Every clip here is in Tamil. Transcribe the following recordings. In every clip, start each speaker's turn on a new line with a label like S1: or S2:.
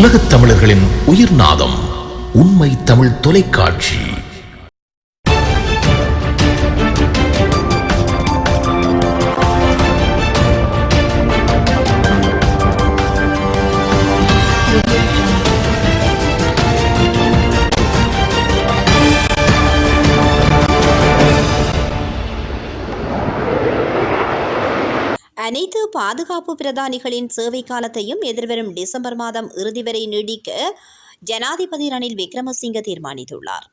S1: உலகத் தமிழர்களின் உயிர்நாதம் உண்மை தமிழ் தொலைக்காட்சி.
S2: அனைத்து பாதுகாப்பு பிரதானிகளின் சேவை காலத்தையும் எதிர்வரும் டிசம்பர் மாதம் இறுதி வரை நீடிக்க ஜனாதிபதி ரணில் விக்ரமசிங்க தீர்மானித்துள்ளார்.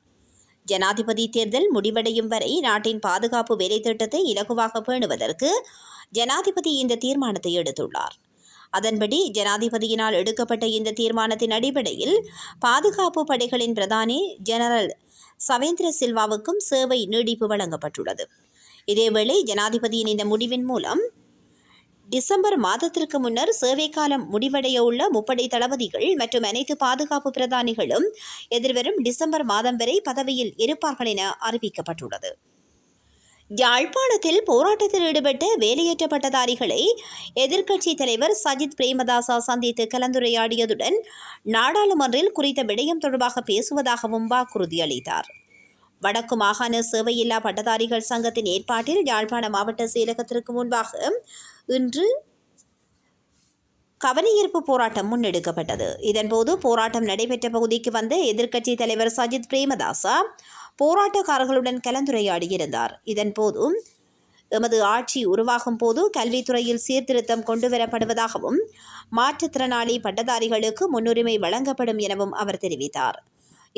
S2: ஜனாதிபதி தேர்தல் முடிவடையும் வரை நாட்டின் பாதுகாப்பு வேலைத்திட்டத்தை இலகுவாக பேணுவதற்கு ஜனாதிபதி இந்த தீர்மானத்தை எடுத்துள்ளார். அதன்படி ஜனாதிபதியினால் எடுக்கப்பட்ட இந்த தீர்மானத்தின் அடிப்படையில் பாதுகாப்பு படைகளின் பிரதானி ஜெனரல் சவேந்திர சில்வாவுக்கும் சேவை நீடிப்பு வழங்கப்பட்டுள்ளது. இதேவேளை ஜனாதிபதியின் இந்த முடிவின் மூலம் டிசம்பர் மாதத்திற்கு முன்னர் சேவை காலம் முடிவடைய உள்ள முப்படை தளபதிகள் மற்றும் அனைத்து பாதுகாப்பு பிரதானிகளும் எதிர்வரும் டிசம்பர் மாதம் வரை பதவியில் இருப்பார்கள் என அறிவிக்கப்பட்டுள்ளது. யாழ்ப்பாணத்தில் போராட்டத்தில் ஈடுபட்ட வேலையற்ற பட்டதாரிகளை எதிர்க்கட்சித் தலைவர் சஜித் பிரேமதாசா சந்தித்து கலந்துரையாடியதுடன் நாடாளுமன்றில் குறித்த விடயம் தொடர்பாக பேசுவதாகவும் வாக்குறுதி அளித்தார். வடக்கு மாகாண சேவையில்லா பட்டதாரிகள் சங்கத்தின் ஏற்பாட்டில் யாழ்ப்பாண மாவட்ட செயலகத்திற்கு முன்பாக இன்று கவனஈர்ப்பு போராட்டம் முன்னெடுக்கப்பட்டது. இதன்போது போராட்டம் நடைபெற்ற பகுதிக்கு வந்த எதிர்க்கட்சி தலைவர் சஜித் பிரேமதாசா போராட்டக்காரர்களுடன் கலந்துரையாடியிருந்தார். இதன்போது எமது ஆட்சி உருவாகும் போது கல்வித்துறையில் சீர்திருத்தம் கொண்டுவரப்படுவதாகவும் மாற்றுத்திறனாளி பட்டதாரிகளுக்கு முன்னுரிமை வழங்கப்படும் எனவும் அவர் தெரிவித்தார்.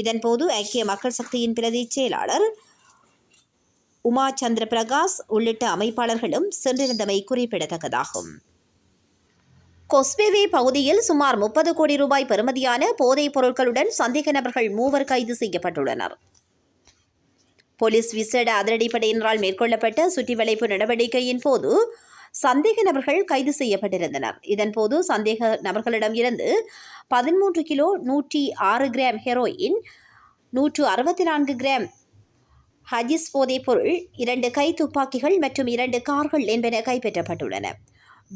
S2: இதன்போது ஐக்கிய மக்கள் சக்தியின் பிரதி செயலாளர் உமா சந்திர பிரகாஷ் உள்ளிட்ட அமைப்பாளர்களும் சென்றிருந்தமை குறிப்பிடத்தக்கதாகும். கொஸ்பேவே பகுதியில் சுமார் 30 கோடி ரூபாய் பெறுமதியான போதைப் பொருட்களுடன் சந்தேக நபர்கள் 3 கைது செய்யப்பட்டுள்ளனர். போலீஸ் விசேட அதிரடிப்படையினரால் மேற்கொள்ளப்பட்ட சுற்றிவளைப்பு நடவடிக்கையின் போது சந்தேக நபர்கள் கைது செய்யப்பட்டிருந்தனர். இதன்போது சந்தேக நபர்களிடம் இருந்து 13 கிலோ 106 கிராம் ஹெரோயின், 164 கிராம் ஹஜிஸ் போதைப் பொருள், 2 கை துப்பாக்கிகள் மற்றும் 2 கார்கள் என்பன கைப்பற்றப்பட்டுள்ளன.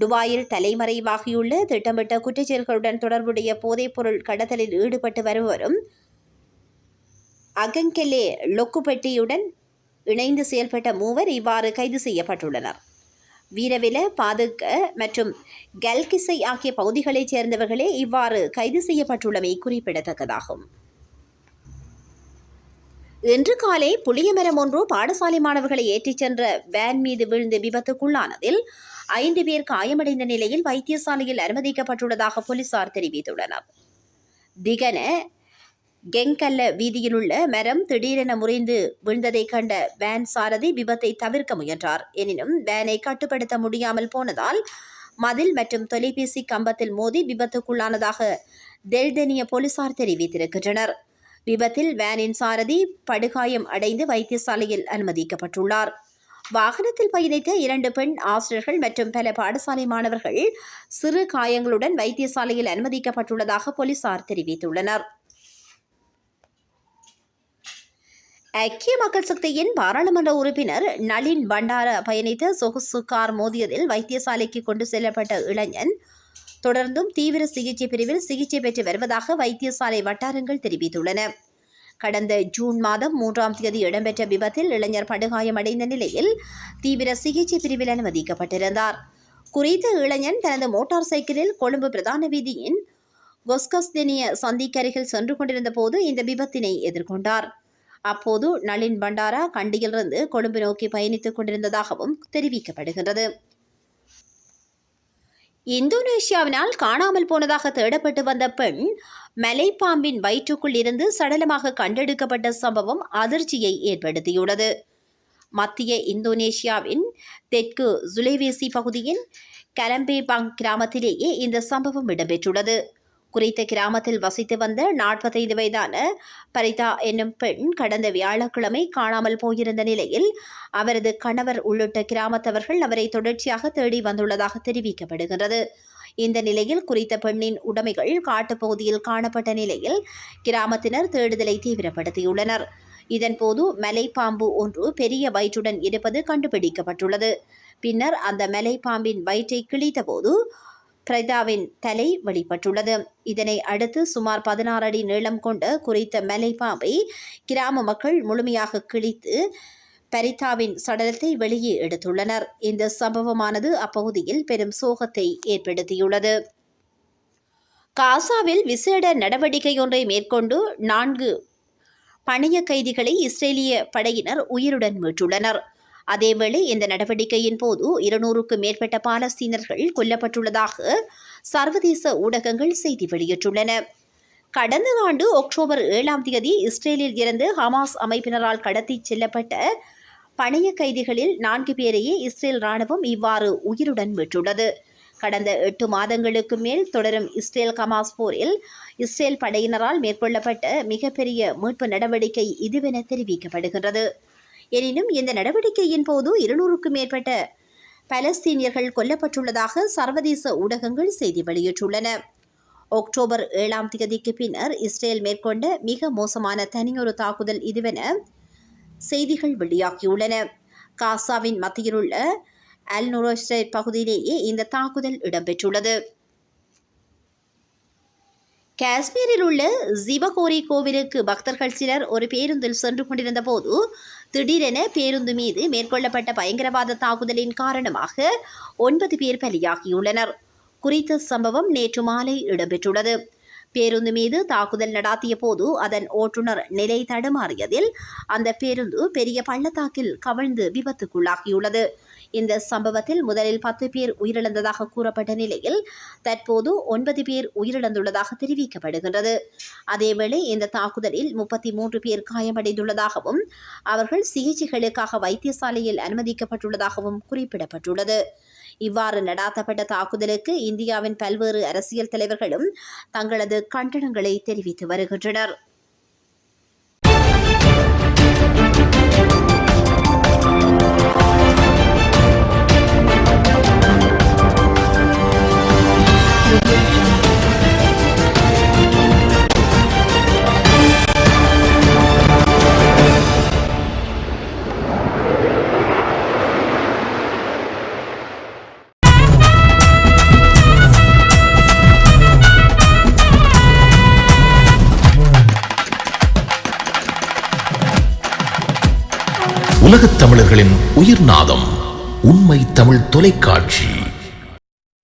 S2: துபாயில் தலைமறைவாகியுள்ள திட்டமிட்ட குற்றச்செயல்களுடன் தொடர்புடைய போதைப் பொருள் கடத்தலில் ஈடுபட்டு வருவரும் அகங்கெல்லே லொக்குப்பெட்டியுடன் இணைந்து செயல்பட்ட 3 இவ்வாறு கைது செய்யப்பட்டுள்ளனர். வீரவில, பாதுக மற்றும் கல்கிசை ஆகிய பகுதிகளைச் சேர்ந்தவர்களே இவ்வாறு கைது செய்யப்பட்டுள்ளமை குறிப்பிடத்தக்கதாகும். இன்று காலை புளியமரம் ஒன்று பாடசாலை மாணவர்களை ஏற்றிச் சென்ற வேன் மீது விழுந்து விபத்துக்குள்ளானதில் 5 பேர் காயமடைந்த நிலையில் வைத்தியசாலையில் அனுமதிக்கப்பட்டுள்ளதாக போலீசார் தெரிவித்துள்ளனர். திகன கெங்கல்ல வீதியிலுள்ள மரம் திடீரென முறிந்து விழுந்ததை கண்ட வேன் சாரதி விபத்தை தவிர்க்க முயன்றார். எனினும் வேனை கட்டுப்படுத்த முடியாமல் போனதால் மதில் மற்றும் தொலைபேசி கம்பத்தில் மோதி விபத்துக்குள்ளானதாக தெல்தெனிய போலீசார் தெரிவித்திருக்கின்றனர். விபத்தில் வேனின் சாரதி படுகாயம் அடைந்து வைத்தியசாலையில் அனுமதிக்கப்பட்டுள்ளார். வாகனத்தில் பயணித்த 2 பெண் ஆசிரியர்கள் மற்றும் பல பாடசாலை மாணவர்கள் சிறு காயங்களுடன் வைத்தியசாலையில் அனுமதிக்கப்பட்டுள்ளதாக போலீசார் தெரிவித்துள்ளனர். ஐக்கிய மக்கள் சக்தியின் பாராளுமன்ற உறுப்பினர் நளின் பண்டார பயணித்த சொகுசு கார் மோதியதில் வைத்தியசாலைக்கு கொண்டு செல்லப்பட்ட இளைஞன் தொடர்ந்தும் தீவிர சிகிச்சை பிரிவில் சிகிச்சை பெற்று வருவதாக வைத்தியசாலை வட்டாரங்கள் தெரிவித்துள்ளன. கடந்த ஜூன் மாதம் 3ஆம் தேதி இடம்பெற்ற விபத்தில் இளைஞர் படுகாயமடைந்த நிலையில் தீவிர சிகிச்சை பிரிவில் அனுமதிக்கப்பட்டிருந்தார். குறித்த இளைஞன் தனது மோட்டார் சைக்கிளில் கொழும்பு பிரதான வீதியின் கொஸ்கஸ்தெனிய சந்திக்கருகில் சென்று கொண்டிருந்த போது இந்த விபத்தினை எதிர்கொண்டார். அப்போது நளின் பண்டாரா கண்டியிலிருந்து கொழும்பு நோக்கி பயணித்துக் கொண்டிருந்ததாகவும் தெரிவிக்கப்படுகிறது. இந்தோனேஷியாவினால் காணாமல் போனதாக தேடப்பட்டு வந்த பெண் மலைப்பாம்பின் வயிற்றுக்குள் இருந்து சடலமாக கண்டெடுக்கப்பட்ட சம்பவம் அதிர்ச்சியை ஏற்படுத்தியுள்ளது. மத்திய இந்தோனேஷியாவின் தெற்கு சுலேவேசி பகுதியின் கலம்பேபாங் கிராமத்திலேயே இந்த சம்பவம் இடம்பெற்றுள்ளது. குறித்த கிராமத்தில் வசித்து வந்த 45 வயதான பரிதா என்னும் பெண் கடந்த வியாழக்கிழமை காணாமல் போயிருந்த நிலையில் அவரது கணவர் உள்ளிட்ட கிராமத்தவர்கள் அவரை தொடர்ச்சியாக தேடி வந்துள்ளதாக தெரிவிக்கப்படுகிறது. இந்த நிலையில் குறித்த பெண்ணின் உடைமைகள் காட்டுப்பகுதியில் காணப்பட்ட நிலையில் கிராமத்தினர் தேடுதலை தீவிரப்படுத்தியுள்ளனர். இதன்போது மலைப்பாம்பு ஒன்று பெரிய வயிற்றுடன் இருப்பது கண்டுபிடிக்கப்பட்டுள்ளது. பின்னர் அந்த மலைப்பாம்பின் வயிற்றை கிழித்தபோது பிரதாவின் தலை வெளிப்பட்டுள்ளது. இதனை அடுத்து சுமார் 16 அடி நீளம் கொண்ட குறித்த மலைப்பாம்பை கிராம மக்கள் முழுமையாக கிழித்து பரிதாவின் சடலத்தை வெளியே எடுத்துள்ளனர். இந்த சம்பவமானது அப்பகுதியில் பெரும் சோகத்தை ஏற்படுத்தியுள்ளது. காசாவில் விசேட நடவடிக்கையொன்றை மேற்கொண்டு 4 பணைய கைதிகளை இஸ்ரேலிய படையினர் உயிருடன் மீட்டுள்ளனர். அதேவேளை இந்த நடவடிக்கையின் போது 200க்கும் மேற்பட்ட பாலஸ்தீனர்கள் கொல்லப்பட்டுள்ளதாக சர்வதேச ஊடகங்கள் செய்தி வெளியிட்டுள்ளன. கடந்த ஆண்டு அக்டோபர் 7ஆம் தேதி இஸ்ரேலில் இருந்து ஹமாஸ் அமைப்பினரால் கடத்திச் செல்லப்பட்ட பணைய கைதிகளில் 4 பேரையே இஸ்ரேல் ராணுவம் இவ்வாறு உயிருடன் மீட்டுள்ளது. கடந்த 8 மாதங்களுக்கு மேல் தொடரும் இஸ்ரேல் ஹமாஸ் போரில் இஸ்ரேல் படையினரால் மேற்கொள்ளப்பட்ட மிகப்பெரிய மீட்பு நடவடிக்கை இதுவென தெரிவிக்கப்படுகிறது. எனினும் இந்த நடவடிக்கையின் போது 200க்கும் மேற்பட்ட பலஸ்தீனியர்கள் கொல்லப்பட்டுள்ளதாக சர்வதேச ஊடகங்கள் செய்தி வெளியிட்டுள்ளன. அக்டோபர் 7ஆம் தேதிக்கு பின்னர் இஸ்ரேல் மேற்கொண்ட மிக மோசமான தனியொரு தாக்குதல் இதுவென செய்திகள் வெளியாகியுள்ளன. காசாவின் மத்தியிலுள்ள அல் நுரைஸ்ரைட் பகுதியிலேயே இந்த தாக்குதல் இடம்பெற்றுள்ளது. காஷ்மீரில் உள்ள ஜிபகோரி கோவிலுக்கு பக்தர்கள் சிலர் ஒரு பேருந்தில் சென்று கொண்டிருந்த போது திடீரென பேருந்து மீது மேற்கொள்ளப்பட்ட பயங்கரவாத தாக்குதலின் காரணமாக 9 பேர் பலியாகியுள்ளனர். குறித்த சம்பவம் நேற்று மாலை இடம்பெற்றுள்ளது. பேருந்து மீது தாக்குதல் நடாத்திய போது அதன் ஓட்டுநர் நிலை தடுமாறியதில் அந்த பேருந்து பெரிய பள்ளத்தாக்கில் கவிழ்ந்து விபத்துக்குள்ளாகியுள்ளது. இந்த சம்பவத்தில் முதலில் 10 பேர் உயிரிழந்ததாக கூறப்பட்ட நிலையில் தற்போது 9 பேர் உயிரிழந்துள்ளதாக தெரிவிக்கப்படுகின்றது. அதேவேளை இந்த தாக்குதலில் 33 பேர் காயமடைந்துள்ளதாகவும் அவர்கள் சிகிச்சைகளுக்காக வைத்தியசாலையில் அனுமதிக்கப்பட்டுள்ளதாகவும் குறிப்பிடப்பட்டுள்ளது. இவ்வாறு நடாத்தப்பட்ட தாக்குதலுக்கு இந்தியாவின் பல்வேறு அரசியல் தலைவர்களும் தங்களது கண்டனங்களை தெரிவித்து வருகின்றனர்.
S1: உலகத் தமிழர்களின் உயிர்நாதம் உண்மை தமிழ் தொலைக்காட்சி.